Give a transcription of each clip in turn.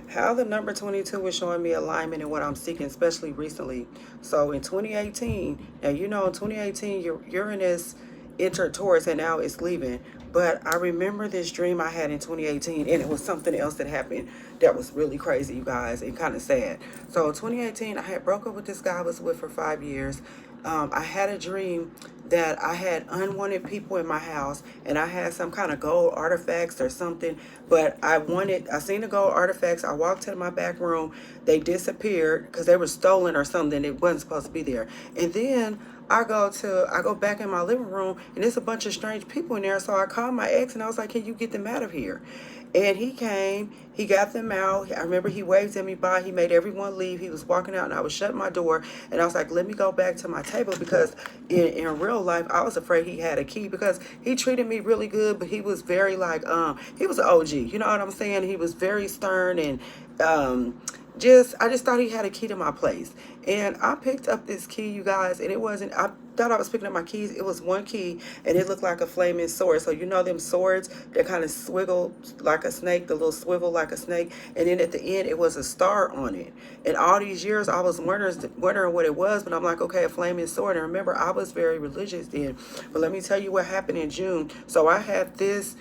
How the number 22 is showing me alignment and what I'm seeking, especially recently. So in 2018, now you know in 2018, Uranus entered Taurus and now it's leaving. But I remember this dream I had in 2018, and it was something else that happened that was really crazy, you guys, and kind of sad. So in 2018, I had broke up with this guy I was with for 5 years. I had a dream that I had unwanted people in my house, and I had some kind of gold artifacts or something. But I seen the gold artifacts. I walked to my back room. They disappeared because they were stolen or something. It wasn't supposed to be there. And then I go back in my living room, and there's a bunch of strange people in there. So I called my ex and I was like, "Can you get them out of here?" And he came, he got them out. I remember he waved at me by, he made everyone leave. He was walking out and I was shutting my door, and I was like, let me go back to my table, because in real life I was afraid he had a key, because he treated me really good, but he was very like, he was an OG, you know what I'm saying? He was very stern, and I just thought he had a key to my place. And I picked up this key, you guys, and it wasn't, I thought I was picking up my keys. It was one key, and it looked like a flaming sword. So you know them swords that kind of swiggle like a snake, the little swivel like a snake, and then at the end it was a star on it. And all these years I was wondering what it was, but I'm like, okay, a flaming sword. And remember, I was very religious then. But let me tell you what happened in June. So I had this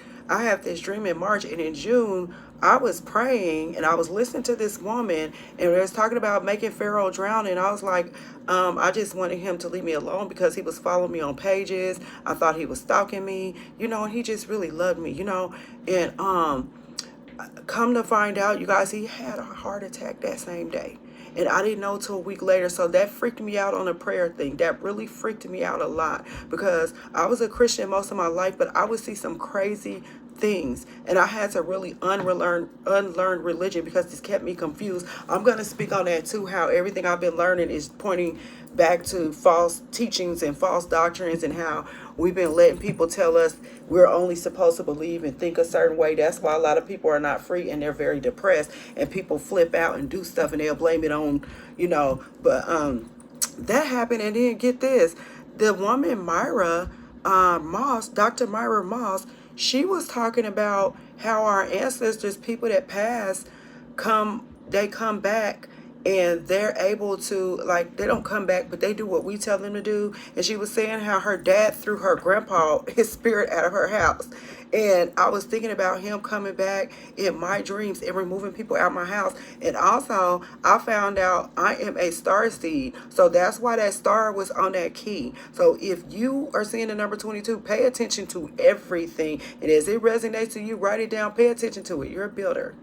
dream in March, and in June, I was praying and I was listening to this woman, and it was talking about making Pharaoh drown. And I was like, I just wanted him to leave me alone, because he was following me on pages. I thought he was stalking me, and he just really loved me, And come to find out, you guys, he had a heart attack that same day. And I didn't know till a week later. So that freaked me out on the prayer thing. That really freaked me out a lot, because I was a Christian most of my life, but I would see some crazy things, and I had to really unlearn religion, because this kept me confused. I'm going to speak on that too, how everything I've been learning is pointing back to false teachings and false doctrines, and how we've been letting people tell us we're only supposed to believe and think a certain way. That's why a lot of people are not free, and they're very depressed, and people flip out and do stuff, and they'll blame it on, but that happened. And then get this, the woman Myra Moss, Dr. Myra Moss, she was talking about how our ancestors, people that passed, they come back, and they're able to, like, they don't come back, but they do what we tell them to do. And she was saying how her dad threw her grandpa, his spirit, out of her house. And I was thinking about him coming back in my dreams and removing people out of my house. And also, I found out I am a star seed. So that's why that star was on that key. So if you are seeing the number 22, pay attention to everything. And as it resonates to you, write it down, pay attention to it. You're a builder.